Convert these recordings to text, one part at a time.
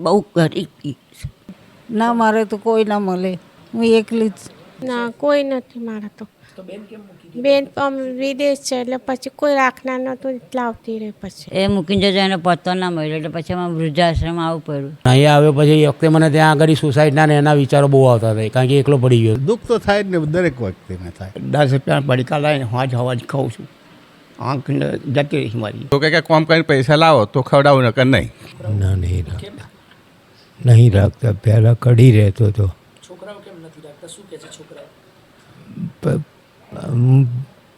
બહુ ગરીબી ના, મારે તો કોઈ ના મળે, હું એકલી જ. ના, કોઈ નથી મારા તો. બેન વિદેશ છે એટલે પછી કોઈ રાખનાર નહોતું એટલે આવતી રહી. પછી એ મૂકીને જતો, એને પત્તો ના મળ્યો એટલે પછી અમારે વૃદ્ધાશ્રમ આવવું પડ્યું. અહીંયા આવ્યો પછી એ વખતે મને ત્યાં આગળ સુસાઇડના ને એના વિચારો બહુ આવતા હતા, કારણ કે એકલો પડી ગયો. દુઃખ તો થાય જ ને, દરેક વખતે ને થાય. 10 રૂપિયા પડીકા લાવીને હોજ ખાઉં છું, આંખ જતી રહીશ મારી. તો કે કોમ કરીને પૈસા લાવો તો ખવડાવું, નકર નહીં. ના, નહીં રાખતા, નહીં રાખતા. પહેલાં કઢી રહેતો હતો. છોકરાઓ કેમ નથી રાખતા, શું કહે છે છોકરાઓ?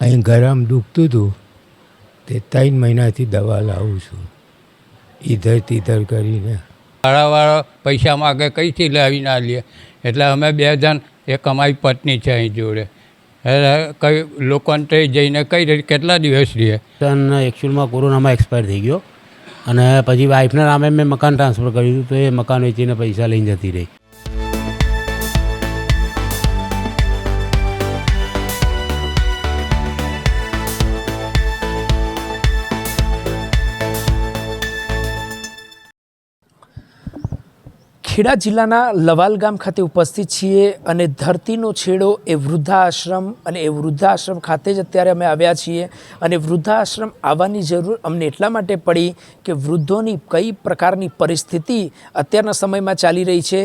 અહીં ગરમ દુખતું હતું તે 3 મહિનાથી દવા લાવું છું, ઈધર તીધર કરીને. વાળા પૈસા માગે કઈથી લાવી ના લે, એટલે અમે 2 જણ, એક અમારી પત્ની છે અહીં જોડે, કઈ લોકોને તો જઈને કઈ રીતે કેટલા દિવસ રહીએ. એકચ્યુઅલમાં કોરોનામાં એક્સપાયર થઈ ગયો અને પછી વાઈફના નામે મેં મકાન ટ્રાન્સફર કર્યું હતું, તો એ મકાન વેચીને પૈસા લઈને જતી રહી. ખેડા જિલ્લાના લવાલ ગામ ખાતે ઉપસ્થિત છીએ અને ધરતીનો છેડો એ વૃદ્ધાશ્રમ, અને એ વૃદ્ધાશ્રમ ખાતે જ અત્યારે અમે આવ્યા છીએ. અને વૃદ્ધાશ્રમ આવવાની જરૂર અમને એટલા માટે પડી કે વૃદ્ધોની કઈ પ્રકારની પરિસ્થિતિ અત્યારના સમયમાં ચાલી રહી છે,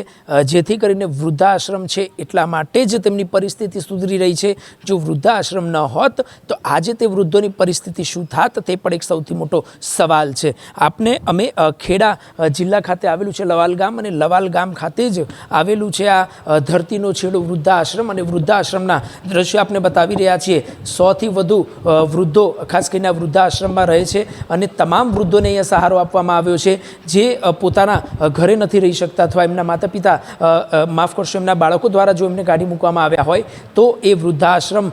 જેથી કરીને વૃદ્ધાશ્રમ છે એટલા માટે જ તેમની પરિસ્થિતિ સુધરી રહી છે. જો વૃદ્ધાશ્રમ ન હોત તો આજે તે વૃદ્ધોની પરિસ્થિતિ શું થાત, તે પણ એક સૌથી મોટો સવાલ છે. અમે ખેડા જિલ્લા ખાતે આવેલું છે લવાલ ગામ, અને લવાલ ગામ ખાતે જ આવેલું છે આ ધરતીનો છેડો વૃદ્ધાશ્રમ. અને વૃદ્ધાશ્રમના દ્રશ્યો આપણે બતાવી રહ્યા છીએ. 100થી વધુ વૃદ્ધો ખાસ કરીને વૃદ્ધાશ્રમમાં રહે છે, અને તમામ વૃદ્ધોને અહીંયા સહારો આપવામાં આવ્યો છે જે પોતાના ઘરે નથી રહી શકતા, અથવા એમના માતા પિતા, માફ કરશો, એમના બાળકો દ્વારા જો એમને કાઢી મૂકવામાં આવ્યા હોય તો એ વૃદ્ધાશ્રમ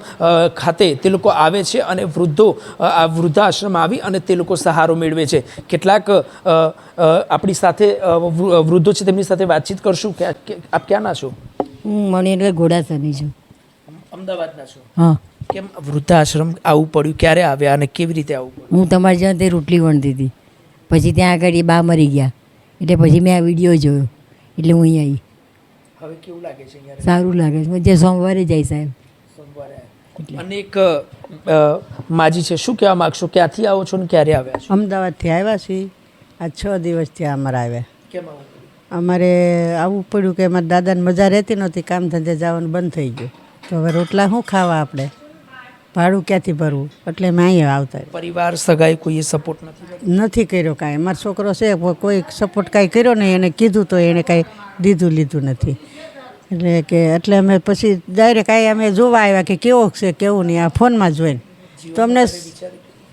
ખાતે તે લોકો આવે છે, અને વૃદ્ધો આ વૃદ્ધાશ્રમ આવી અને તે લોકો સહારો મેળવે છે. કેટલાક આપણી સાથે વૃદ્ધો છે, તેમની સાથે વાતચીત કરશું. આપ ક્યાંના છો? હું મણી એટલે ઘોડાસરની છું. અમદાવાદના છો? હા. કેમ વૃદ્ધાશ્રમ આવવું પડ્યું, ક્યારે આવ્યા અને કેવી રીતે આવવું પડ્યું? હું તમારી જ્યાં તે રોટલી વણતી હતી, પછી ત્યાં આગળ એ બા મરી ગયા, એટલે પછી મેં આ વિડીયો જોયો એટલે હું અહીં આવી. હવે કેવું લાગે છે અહીંયા? સારું લાગે છે. જે સોમવારે જાય સાહેબ. સોમવારે. અને એક માજી છે, શું કહેવા માગશો? ક્યાંથી આવો છો ને ક્યારે આવ્યા છો? અમદાવાદથી આવ્યા છીએ. આ 6 દિવસથી અમારે આવ્યા. કેમ આવું પડ્યું? અમારે આવવું પડ્યું કે અમારા દાદાને મજા રહેતી નહોતી, કામ ધંધે જવાનું બંધ થઈ ગયું, તો હવે રોટલા શું ખાવા, આપણે ભાડું ક્યાંથી ભરવું, એટલે મેં અહીંયા આવતા. પરિવાર સગાઈ કોઈએ સપોર્ટ નથી કર્યો કાંઈ. અમારો છોકરો છે, કોઈ સપોર્ટ કાંઈ કર્યો નહીં, એને કીધું તો એને કાંઈ લીધું નથી. એટલે અમે પછી ડાયરેક્ટ અમે જોવા આવ્યા કે કેવો છે કેવું નહીં, આ ફોનમાં જોઈને. તો અમને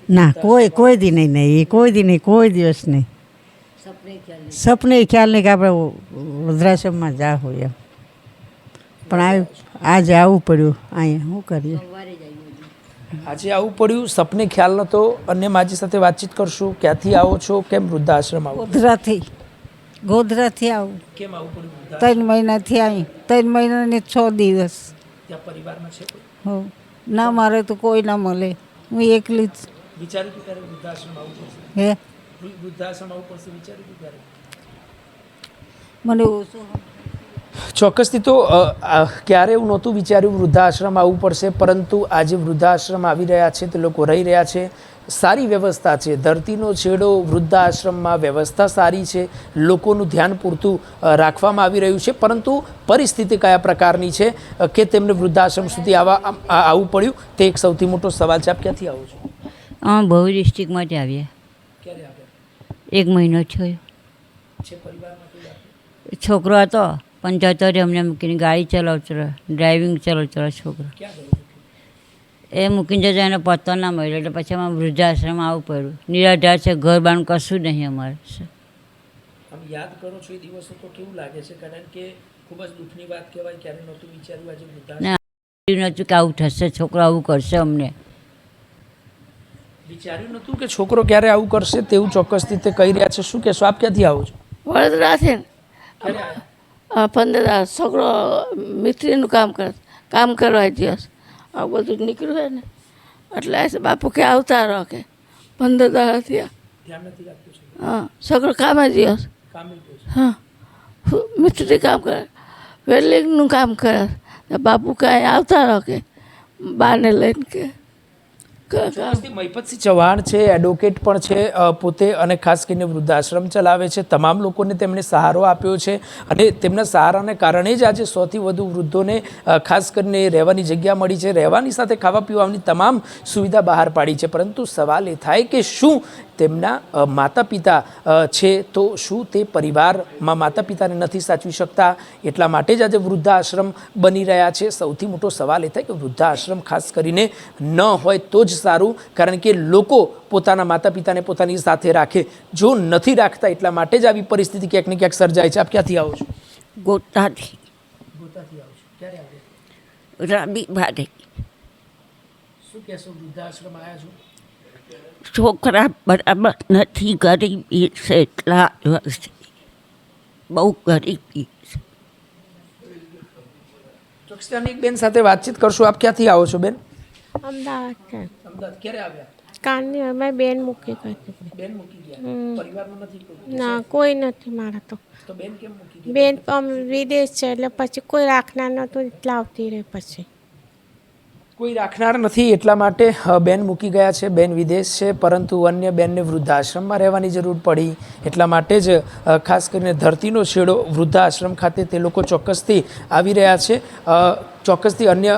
ના કોઈ દી નહીં, કોઈ દિવસ નહીં. સપને ખ્યાલ નહીં કે આપણે વૃદ્ધાશ્રમમાં જા હોય એમ, પણ આજે આવવું પડ્યું. અહીંયા શું કરીએ, આજે આવવું પડ્યું, સપને ખ્યાલ નહોતો. અને માજી સાથે વાતચીત કરશું. ક્યાંથી આવો છો, કેમ વૃદ્ધાશ્રમ આવો? ગોધરાથી આવું. કેમ આવવું પડ્યું? 3 મહિનાથી આવી. 3 મહિનાને 6 દિવસ. ત્યાં પરિવારમાં છે કોઈ? હો ના, મારે તો કોઈ ના મળે, હું એકલી જ. વિચાર્યું કે ત્યારે વૃદ્ધાશ્રમ આવવું પડશે? હે, વૃદ્ધાશ્રમ આવવું પડશે વિચાર્યું કે ત્યારે? મને ઓછું ચોક્કસથી તો ક્યારે એવું નહોતું વિચાર્યું વૃદ્ધાશ્રમ આવવું પડશે, પરંતુ આજે વૃદ્ધાશ્રમ આવી રહ્યા છે, તે લોકો રહી રહ્યા છે. સારી વ્યવસ્થા છે. ધરતીનો છેડો વૃદ્ધાશ્રમમાં વ્યવસ્થા સારી છે, લોકોનું ધ્યાન પૂરતું રાખવામાં આવી રહ્યું છે, પરંતુ પરિસ્થિતિ કયા પ્રકારની છે કે તેમને વૃદ્ધાશ્રમ સુધી આવવું પડ્યું, તે એક સૌથી મોટો સવાલ છે. આપ ક્યાંથી આવો છો? બહુ ડિસ્ટ્રિક્ટમાંથી આવ્યા. ક્યારે આવ્યા? 1 મહિનો થયો. છે પરિવારમાં કોઈ આપે? છોકરો હતો પણ જતો રહ્યો, અમને મૂકીને. ગાડી ચલાવતો રહ્યો, ડ્રાઇવિંગ ચલાવતો રહ્યો છોકરો. ક્યાં ગયો? એ મૂકીને જતો, એને પત્તો ના મળ્યો એટલે પછી અમારે વૃદ્ધાશ્રમ આવવું પડ્યું. નિરાધાર છે, ઘર બાર કશું નહીં અમારે. આમ યાદ કરો છો એ દિવસો તો કેવું લાગે છે? કારણ કે ખૂબ જ દુઃખની વાત કહેવાય. ક્યારે નહોતું વિચાર્યું આજે વૃદ્ધાશ્રમ નહોતું કે આવું થશે, છોકરો આવું કરશે. અમને વિચાર્યું નહોતું કે છોકરો ક્યારે આવું કરશે, તેવું ચોક્કસથી તે કહી રહ્યા છે. શું કહેશો? આપ ક્યાંથી આવો છો? વડોદરાથી. 15 છોકરો મિસ્ત્રીનું કામ કરવા દિવસ આવું બધું નીકળ્યું હોય ને, એટલે બાપુ કે આવતા રહો કે 15 દાડા થયા. ધ્યાન નથી રાખતું છે. હા, છોકરો કામ જ દિવસ હા મિસ્ત્રી કામ કરે વેલ્ડિંગનું કામ કરે બાપુ કાંઈ આવતા રહો કે બાને લઈને કે મહિપતસિંહ ચૌહાણ છે, એડવોકેટ પણ છે પોતે, અને ખાસ કરીને વૃદ્ધાશ્રમ ચલાવે છે. તમામ લોકોને તેમણે સહારો આપ્યો છે અને તેમના સહારાને કારણે જ આજે 100થી વધુ વૃદ્ધોને ખાસ કરીને રહેવાની જગ્યા મળી છે. રહેવાની સાથે ખાવા પીવાની તમામ સુવિધા બહાર પાડી છે. પરંતુ સવાલ એ થાય કે શું તેમના માતા પિતા છે તો શું તે પરિવારમાં માતા પિતાને નથી સાચવી શકતા? એટલા માટે જ આજે વૃદ્ધાશ્રમ બની રહ્યા છે. સૌથી મોટો સવાલ એ થાય કે વૃદ્ધાશ્રમ ખાસ કરીને ન હોય તો જ સારું, કારણ કે લોકો પોતાના માતા પિતાને પોતાની સાથે રાખે, જો નથી રાખતા એટલા માટે જ આવી પરિસ્થિતિ ક્યાંક ને ક્યાંક સર્જાય છે. આપ ક્યાંથી આવો છો? ગોતાથી ગોતાથી આવો છો. ક્યારે આવ્યા? રાબી ભારે શું કહેશો? વૃદ્ધાશ્રમ આવ્યા છો? છોકરા બરાબર નથી, ગરીબી છે એટલા વર્ષે બહુ ગરીબી છે. ચોકસીની એક બેન સાથે વાતચીત કરશું. આપ ક્યાંથી આવો છો બેન? અમદાવાદ છે. અમદાવાદ ક્યારે આવ્યા? કાલની અમે બેન મૂકી ગઈ હતી. બેન મૂકી ગયા. પરિવારમાં નથી કોઈ? ના કોઈ નથી મારા તો. તો બેન કેમ મૂકી ગયા? બેન વિદેશ છે એટલે પછી કોઈ રાખનાર નહોતું એટલે આવતી રહી. પછી કોઈ રાખનાર નથી એટલા માટે બેન મૂકી ગયા છે. બેન વિદેશ છે, પરંતુ અન્ય બેનને વૃદ્ધાશ્રમમાં રહેવાની જરૂર પડી. એટલા માટે જ ખાસ કરીને ધરતીનો છેડો વૃદ્ધાશ્રમ ખાતે તે લોકો ચોક્કસથી આવી રહ્યા છે. ચોક્કસથી અન્ય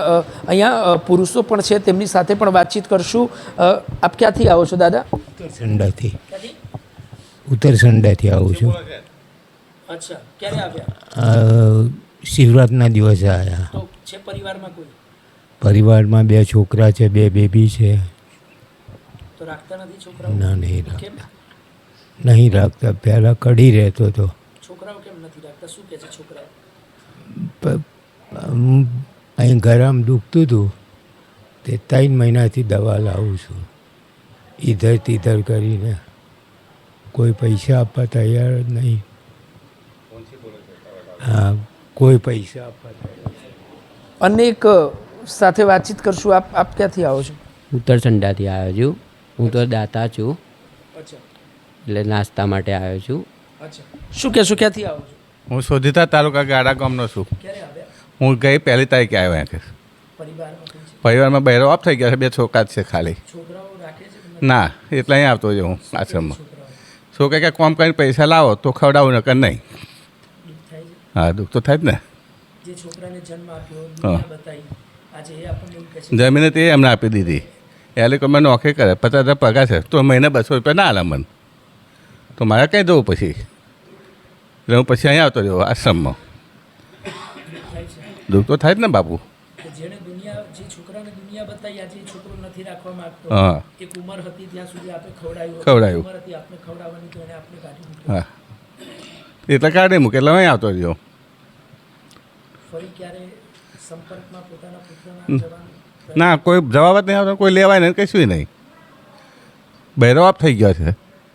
અહીંયા પુરુષો પણ છે, તેમની સાથે પણ વાતચીત કરશું. આપ ક્યાંથી આવો છો દાદા? ઉત્તરસંડાથી આવું છું. અચ્છા, ક્યારે આવ્યા? શિવરાતના દિવસે આવ્યા. તો છે પરિવારમાં કોઈ? પરિવારમાં 2 છોકરા છે, 2 બેબી છે. તો રાખતા નથી છોકરાઓ? ના, નહીં રાખતા. નહીં રાખતા. પહેલાં કઢી રહેતો હતો. છોકરાઓ કેમ નથી રાખતા? શું કહે છે છોકરાઓ? અહીં ગરમ દુખતું હતું તે 3 મહિનાથી દવા લાવું છું, ઈધર તીધર કરીને. કોઈ પૈસા આપવા તૈયાર જ નહીં. હા, કોઈ પૈસા આપવા તૈયાર. અનેક સાથે વાતચીત કરશું. આપ ક્યાંથી આવો છો? ઉત્તરસંડાથી આવ્યો છું. હું તો દાતા છું, અચ્છા, એટલે નાસ્તા માટે આવ્યો છું. અચ્છા. શું કહેશો? ક્યાંથી આવો છો? હું શોધીતા તાલુકા ગાડા ગામનો છું. ક્યારે આવ્યા? હું ગઈ 1 તારીખે આવ્યો અહીંયા. પરિવારમાં કોઈ છે? પરિવારમાં બહેરો ઓફ થઈ ગયા છે, 2 છોકરા જ છે ખાલી. છોકરાઓ રાખે છે? ના, એટલે અહીં આવતો જ હું આશ્રમમાં. છોકરા કે કોમ કરીને પૈસા લાવો તો ખવડાવું નકર નહીં. હા, દુઃખ તો થાય જ ને. જે છોકરાને જન્મ આપ્યો, દુનિયા બતાવી, આજે એ આપણને એવું કહે છે જમીને તે એમને આપી દીધી. એ લોકો મને નોકરી કરે, 50,000 પગાર છે, તો મહિને 200 રૂપિયા ના આલે મને. તો મારે કંઈ જવું પછી? એટલે હું પછી અહીંયા આવતો રહ્યો આશ્રમમાં. દુઃખ તો થાય જ ને બાપુ. જેણે દુનિયા, જે છોકરાને દુનિયા બતાવી, આજે એ છોકરો નથી રાખવા માંગતો. હા. એક ઉંમર હતી ત્યાં સુધી આપણે ખવડાવ્યું. ખવડાવ્યું. ઉંમર હતી આપણે ખવડાવવાની, તો એને આપણે કાઢી મૂક્યો. હા, એટલે કાઢી મૂકે એટલે અહીં આવતો રહ્યો. ફરી ક્યારે સંપર્કમાં પોતાના પુત્રના જવાનું? ના, કોઈ જવાબ જ નહીં આવતો, કોઈ લેવાય નહીં, કશું નહીં. બહેરો આપ થઈ ગયો છે.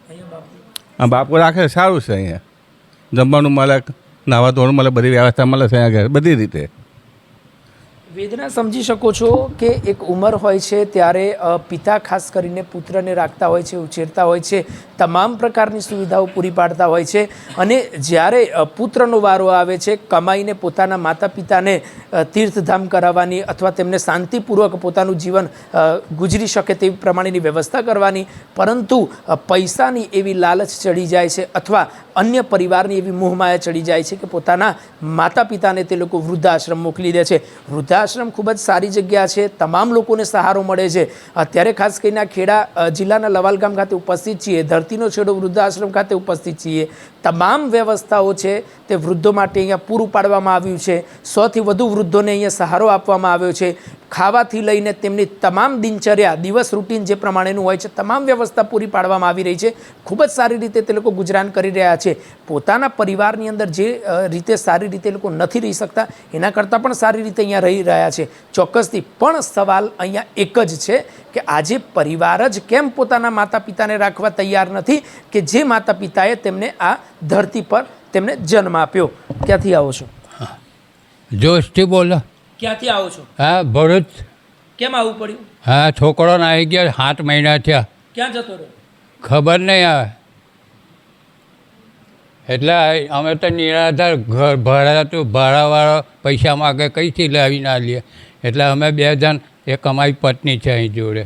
અહીંયા બાપુ આ બાપુ રાખે સારું છે. અહીંયા જમવાનું મળે, નાવા ધોવાનું મળે, બધી વ્યવસ્થા મળે છે અહીંયા ઘરે બધી રીતે. વેદના સમજી શકો છો કે એક ઉંમર હોય છે ત્યારે પિતા ખાસ કરીને પુત્રને રાખતા હોય છે, ઉછેરતા હોય છે, તમામ પ્રકારની સુવિધાઓ પૂરી પાડતા હોય છે, અને જ્યારે પુત્રનો વારો આવે છે કમાઈને પોતાના માતા પિતાને તીર્થધામ કરાવવાની અથવા તેમને શાંતિપૂર્વક પોતાનું જીવન ગુજરી શકે તેવી પ્રમાણેની વ્યવસ્થા કરવાની, પરંતુ પૈસાની એવી લાલચ ચડી જાય છે અથવા અન્ય પરિવારની એવી મોહમાયા ચડી જાય છે કે પોતાના માતા પિતાને તે લોકો વૃદ્ધાશ્રમ મોકલી દે છે. વૃદ્ધાશ્રમ ખૂબ જ સારી જગ્યા છે, તમામ લોકોને સહારો મળે છે. અત્યારે ખાસ કરીને ખેડા જિલ્લાના લવાલ ગામ ખાતે ઉપસ્થિત છીએ, ધરતીનો છેડો વૃદ્ધાશ્રમ ખાતે ઉપસ્થિત છીએ. તમામ વ્યવસ્થાઓ છે તે વૃદ્ધો માટે અહીંયા પૂરું પાડવામાં આવ્યું છે. 100થી વધુ વૃદ્ધોને અહીંયા સહારો આપવામાં આવ્યો છે. ખાવાથી લઈને તેમની તમામ દિનચર્યા, દિવસ રૂટીન જે પ્રમાણેનું હોય છે, તમામ વ્યવસ્થા પૂરી પાડવામાં આવી રહી છે. ખૂબ જ સારી રીતે તે લોકો ગુજરાન કરી રહ્યા છે. પોતાના પરિવારની અંદર જે રીતે સારી રીતે લોકો નથી રહી શકતા એના કરતાં પણ સારી રીતે અહીંયા રહી રહ્યા છે ચોક્કસથી. પણ સવાલ અહીંયા એક જ છે કે આજે પરિવાર જ કેમ પોતાના માતા પિતાને રાખવા તૈયાર નથી કે જે માતા પિતાએ તેમને આ ધરતી પર તેમને જન્મ આપ્યો. ક્યાંથી આવો છો? જોશથી બોલો. ક્યાંથી આવો છો? હા, ભરૂચ. કેમ આવવું પડ્યું? હા, છોકરોને આવી ગયા 7 મહિના થયા. ક્યાં જતો રહ્યો? ખબર નહીં આવે. એટલે અમે તો નિરાધાર ઘર ભાડા તો ભાડાવાળો પૈસા માગે કંઈથી લાવી ના લઈએ એટલે અમે 2 જણ એક અમારી પત્ની છે અહીં જોડે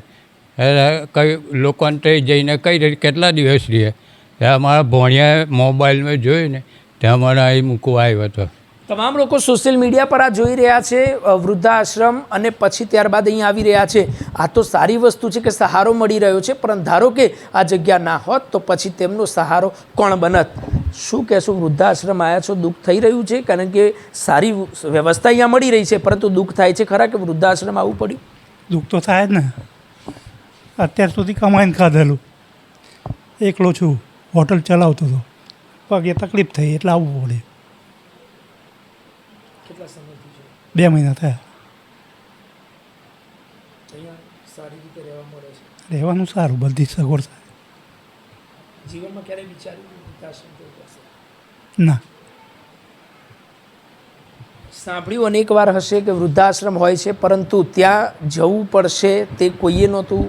એટલે કંઈ લોકોને તો જઈને કઈ કેટલા દિવસ રહીએ ત્યાં અમારા ભોણિયાએ મોબાઈલમાં જોયું ને ત્યાં મને અહીં મૂકવા આવ્યો હતો. તમામ લોકો સોશિયલ મીડિયા પર આ જોઈ રહ્યા છે વૃદ્ધાશ્રમ અને પછી ત્યારબાદ અહીં આવી રહ્યા છે. આ તો સારી વસ્તુ છે કે સહારો મળી રહ્યો છે, પરંતુ ધારો કે આ જગ્યા ના હોત તો પછી તેમનો સહારો કોણ બનત? શું કહેશો? વૃદ્ધાશ્રમ આવ્યા છો, દુઃખ થઈ રહ્યું છે કારણ કે સારી વ્યવસ્થા અહીંયા મળી રહી છે, પરંતુ દુઃખ થાય છે ખરા કે વૃદ્ધાશ્રમ આવવું પડ્યું? દુઃખ તો થાય જ ને. અત્યાર સુધી કમાઈને ખાધેલું, એકલો છું, હોટલ ચલાવતો હતો, પગે તકલીફ થઈ એટલે આવવું પડે. કેટલા સમયથી છે? 2 મહિના થયા. અહીંયા સારી રીતે રહેવા મળે છે, રહેવાનું સારું, બધી સગવડ સારી. જીવનમાં ક્યારેય વિચાર્યું વૃદ્ધાશ્રમ જવું પડશે? ના. સાંભળ્યું અનેક વાર હશે કે વૃદ્ધાશ્રમ હોય છે, પરંતુ ત્યાં જવું પડશે તે કોઈએ નહોતું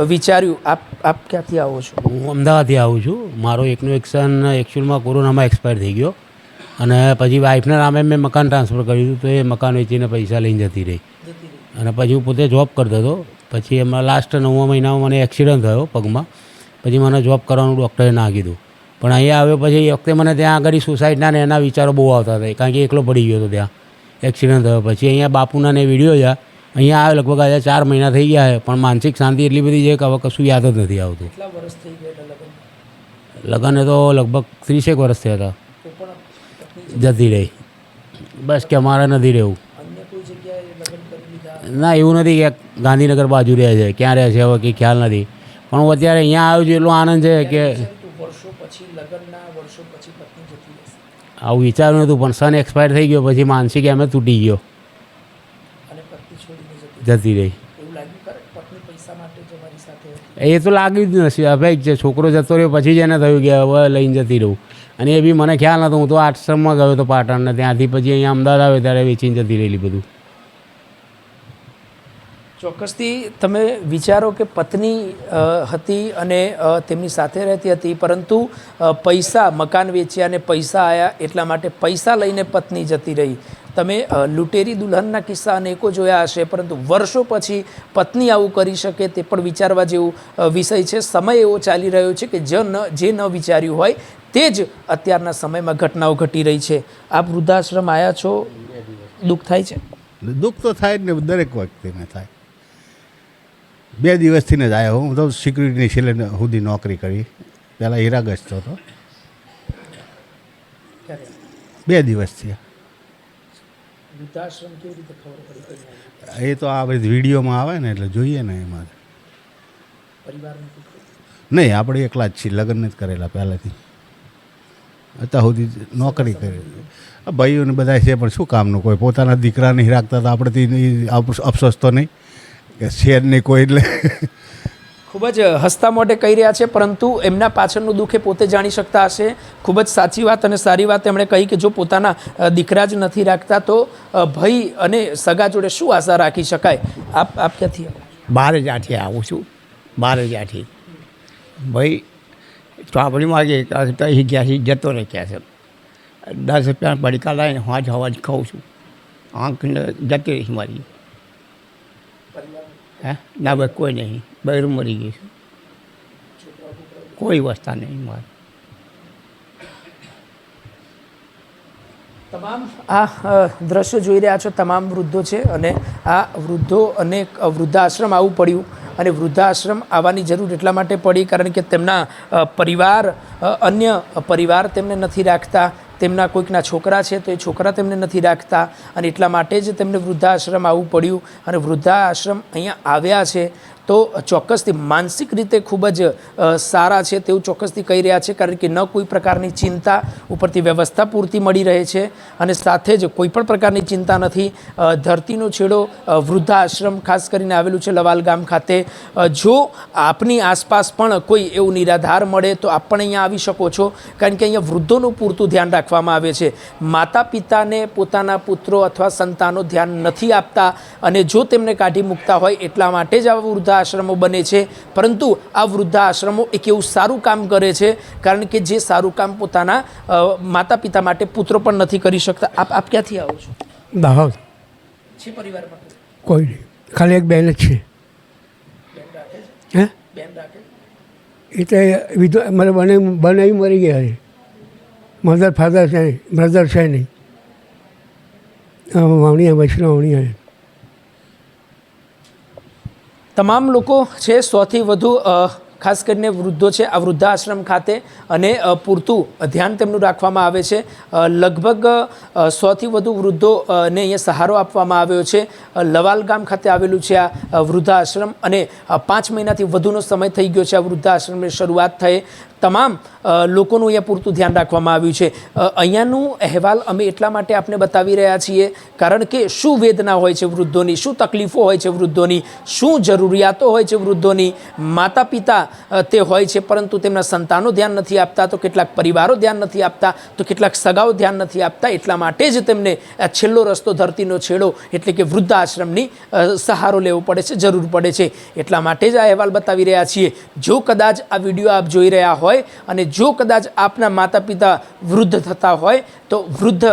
વિચાર્યું. આપ ક્યાંથી આવો છો? હું અમદાવાદથી આવું છું. મારો એકનો એક સન એકચ્યુઅલમાં કોરોનામાં એક્સપાયર થઈ ગયો અને પછી વાઈફના નામે મેં મકાન ટ્રાન્સફર કર્યું હતું, તો એ મકાન વેચીને પૈસા લઈને જતી રહી. અને પછી હું પોતે જોબ કરતો હતો. પછી એમાં લાસ્ટ 9મા મહિનામાં મને એક્સિડન્ટ થયો પગમાં. પછી મને જોબ કરવાનું ડૉક્ટરે ના કીધું. પણ અહીંયા આવ્યો પછી એ વખતે મને ત્યાં આગળ સુસાઇડના ને એના વિચારો બહુ આવતા હતા, કારણ કે એકલો પડી ગયો હતો ત્યાં એક્સિડન્ટ થયો. પછી અહીંયા બાપુના ને વિડીયો છે, અહીંયા આવ્યો લગભગ આજે 4 મહિના થઈ ગયા છે, પણ માનસિક શાંતિ એટલી બધી છે કે હવે કશું યાદ જ નથી આવતું. કેટલા વર્ષ થઈ ગયા લગ્ન? લગ્ન તો લગભગ 30 વર્ષ થયા હતા. જતી રહી. બસ કે અમારે નથી રહેવું. અન્ય કોઈ જગ્યાએ લગ્ન કરી લીધા? ના, એવું નથી કે ગાંધીનગર બાજુ રહે છે, ક્યાં રહે છે હવે કંઈ ખ્યાલ નથી. પણ હું અત્યારે અહીંયા આવ્યો છું એટલો આનંદ છે કે વર્ષો પછી લગ્નના વર્ષો પછી પત્ની જતી રહેશે આવું વિચાર્યું નહોતું. પણ સન એક્સપાયર થઈ ગયો પછી માનસિક એમ તૂટી ગયો, અને પત્ની છોડીને જતી રહી. એવું લાગ્યું ખરે પત્ની પૈસા માટે જ અમારી સાથે હતી? એ તો લાગ્યું જ નથી. હવે જે છોકરો જતો રહ્યો પછી જ એને થયું કે હવે લઈને જતી રહું. અને એ બી મને ખ્યાલ નહોતો. હું તો આશ્રમમાં ગયો હતો પાટણને, ત્યાંથી પછી અહીંયા અમદાવાદ આવ્યો ત્યારે વેચીને જતી રહેલી બધું. ચોક્કસથી તમે વિચારો કે પત્ની હતી અને તેમની સાથે રહેતી હતી, પરંતુ પૈસા મકાન વેચ્યા અને પૈસા આવ્યા એટલા માટે પૈસા લઈને પત્ની જતી રહી. તમે લૂંટેરી દુલ્હનના કિસ્સા અનેકો જોયા હશે, પરંતુ વર્ષો પછી પત્ની આવું કરી શકે તે પણ વિચારવા જેવું વિષય છે. સમય એવો ચાલી રહ્યો છે કે જે ન વિચાર્યું હોય તે જ અત્યારના સમયમાં ઘટનાઓ ઘટી રહી છે. આપ વૃદ્ધાશ્રમ આવ્યા છો, દુઃખ થાય છે? દુઃખ તો થાય જ ને, દરેક વખતે ને થાય. 2 દિવસથી જ આવ્યો. હું તો સિક્યુરિટીની છેલ્લે સુધી નોકરી કરી. પહેલાં હીરાગસ્ત હતો. 2 દિવસ થયા. વૃદ્ધાશ્રમ કેવી રીતે ખબર પડી? એ તો આ બધી વિડીયોમાં આવે ને એટલે જોઈએ ને એમાં. નહીં, આપણે એકલા જ છીએ, લગ્ન જ કરેલા પહેલાંથી. અત્યાર સુધી નોકરી કરી. ભાઈઓને બધા છે પણ શું કામનું, કોઈ પોતાના દીકરા નહીં રાખતા તો આપણેથી અફસોસ તો નહીં કે શેર નહીં કોઈ. એટલે ખૂબ જ હસતા મોઢે કહી રહ્યા છે, પરંતુ એમના પાછળનું દુઃખ એ પોતે જાણી શકતા હશે. ખૂબ જ સાચી વાત અને સારી વાત એમણે કહી કે જો પોતાના દીકરા જ નથી રાખતા તો ભાઈ અને સગા જોડે શું આશા રાખી શકાય? આપ ક્યાંથી? 12 જાથી આવું છું, 12 જાથી. ભાઈ ચોપડીમાં કે અહીં ક્યાંથી જતો રહે ક્યાં છે. 10 રૂપિયા પડીકા લાવીને હવા જ ખાઉં છું. આંખને જતી રહીશ મારી. હે ના ભાઈ કોઈ નહીં, બૈરું મરી ગયું છે, કોઈ વસ્તા નહીં મારે. તમામ આ દ્રશ્યો જોઈ રહ્યા છો, તમામ વૃદ્ધો છે અને આ વૃદ્ધો અને વૃદ્ધાશ્રમ આવવું પડ્યું. અને વૃદ્ધાશ્રમ આવવાની જરૂર એટલા માટે પડી કારણ કે તેમના પરિવાર, અન્ય પરિવાર તેમને નથી રાખતા. તેમના કોઈકના છોકરા છે તો એ છોકરા તેમને નથી રાખતા અને એટલા માટે જ તેમને વૃદ્ધાશ્રમ આવવું પડ્યું. અને વૃદ્ધાશ્રમ અહીંયા આવ્યા છે તો ચોક્કસથી માનસિક રીતે ખૂબ જ સારા છે તેવું ચોક્કસથી કહી રહ્યા છે, કારણ કે ન કોઈ પ્રકારની ચિંતા, ઉપરથી વ્યવસ્થા પૂરતી મળી રહે છે અને સાથે જ કોઈ પણ પ્રકારની ચિંતા નથી. ધરતીનો છેડો વૃદ્ધાશ્રમ ખાસ કરીને આવેલું છે લવાલ ગામ ખાતે. જો આપની આસપાસ પણ કોઈ એવું નિરાધાર મળે તો આપ પણ અહીંયા આવી શકો છો, કારણ કે અહીંયા વૃદ્ધોનું પૂરતું ધ્યાન રાખવામાં આવે છે. માતા પિતાને પોતાના પુત્રો અથવા સંતાનો ધ્યાન નથી આપતા અને જો તેમને કાઢી મૂકતા હોય એટલા માટે જ આવા વૃદ્ધા વૃદ્ધાશ્રમો બને છે, પરંતુ આ વૃદ્ધાશ્રમો એક એવું સારું કામ કરે છે, કારણ કે જે સારું કામ પોતાના માતા પિતા માટે પુત્રો પણ નથી કરી શકતા. આપ ક્યાંથી આવો છો? દાહોદ. છે પરિવારમાં કોઈ નહીં, ખાલી એક બેન જ છે. હે બેન રાખે? એટલે વિધવા મારે બનાવી મરી ગયા છે. મધર ફાધર છે નહીં, બ્રધર છે નહીં. વાવણીયા વૈષ્ણવ વાવણીયા. તમામ લોકો છે 100થી વધુ ખાસ કરીને વૃદ્ધો છે આ વૃદ્ધાશ્રમ ખાતે, અને પૂરતું ધ્યાન તેમનું રાખવામાં આવે છે. લગભગ 100થી વધુ વૃદ્ધોને અહીંયા સહારો આપવામાં આવ્યો છે. લવાલ ગામ ખાતે આવેલું છે આ વૃદ્ધાશ્રમ, અને 5 મહિનાથી વધુનો સમય થઈ ગયો છે આ વૃદ્ધાશ્રમની શરૂઆત થઈ. તમામ લોકોનું અહીંયા પૂરતું ધ્યાન રાખવામાં આવ્યું છે. અહીંયાનું અહેવાલ અમે એટલા માટે આપને બતાવી રહ્યા છીએ કારણ કે શું વેદના હોય છે વૃદ્ધોની, શું તકલીફો હોય છે વૃદ્ધોની, શું જરૂરિયાતો હોય છે વૃદ્ધોની. માતા પિતા તે હોય છે, પરંતુ તેમના સંતાનો ધ્યાન નથી આપતા, તો કેટલાક પરિવારો ધ્યાન નથી આપતા, તો કેટલાક સગાઓ ધ્યાન નથી આપતા. એટલા માટે જ તેમને આ છેલ્લો રસ્તો, ધરતીનો છેડો એટલે કે વૃદ્ધાશ્રમની સહારો લેવો પડે છે, જરૂર પડે છે. એટલા માટે જ આ અહેવાલ બતાવી રહ્યા છીએ. જો કદાચ આ વિડીયો આપ જોઈ રહ્યા હોય અને જો કદાચ આપના માતા પિતા વૃદ્ધ થતા હોય, તો વૃદ્ધ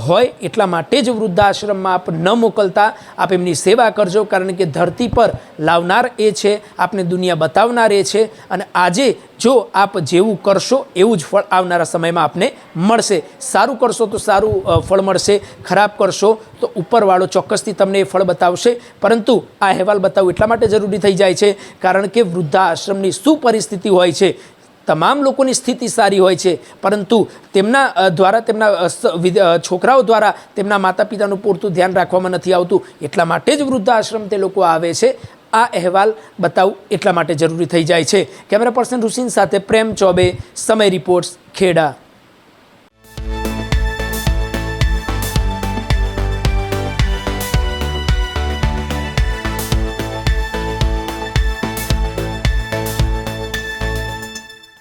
હોય એટલા માટે જ વૃદ્ધાશ્રમમાં આપ ન મોકલતા, આપ એમની સેવા કરજો, કારણ કે ધરતી પર લાવનાર એ છે, આપને દુનિયા બતાવનાર એ છે. અને આજે જો આપ જેવું કરશો એવું જ ફળ આવનારા સમયમાં આપને મળશે. સારું કરશો તો સારું ફળ મળશે, ખરાબ કરશો તો ઉપરવાળો ચોક્કસથી તમને એ ફળ બતાવશે. પરંતુ આ અહેવાલ બતાવવું એટલા માટે જરૂરી થઈ જાય છે કારણ કે વૃદ્ધાશ્રમની શું પરિસ્થિતિ હોય છે. તમામ લોકોની સ્થિતિ સારી હોય છે, પરંતુ તેમના દ્વારા, તેમના છોકરાઓ દ્વારા તેમના માતા પિતાનું પૂરતું ધ્યાન રાખવામાં નથી આવતું. એટલા માટે જ વૃદ્ધાશ્રમ તે લોકો આવે છે. આ અહેવાલ બતાવવું એટલા માટે જરૂરી થઈ જાય છે. કેમેરા પર્સન રુસિન સાથે પ્રેમ ચોબે, સમય રિપોર્ટ્સ, ખેડા.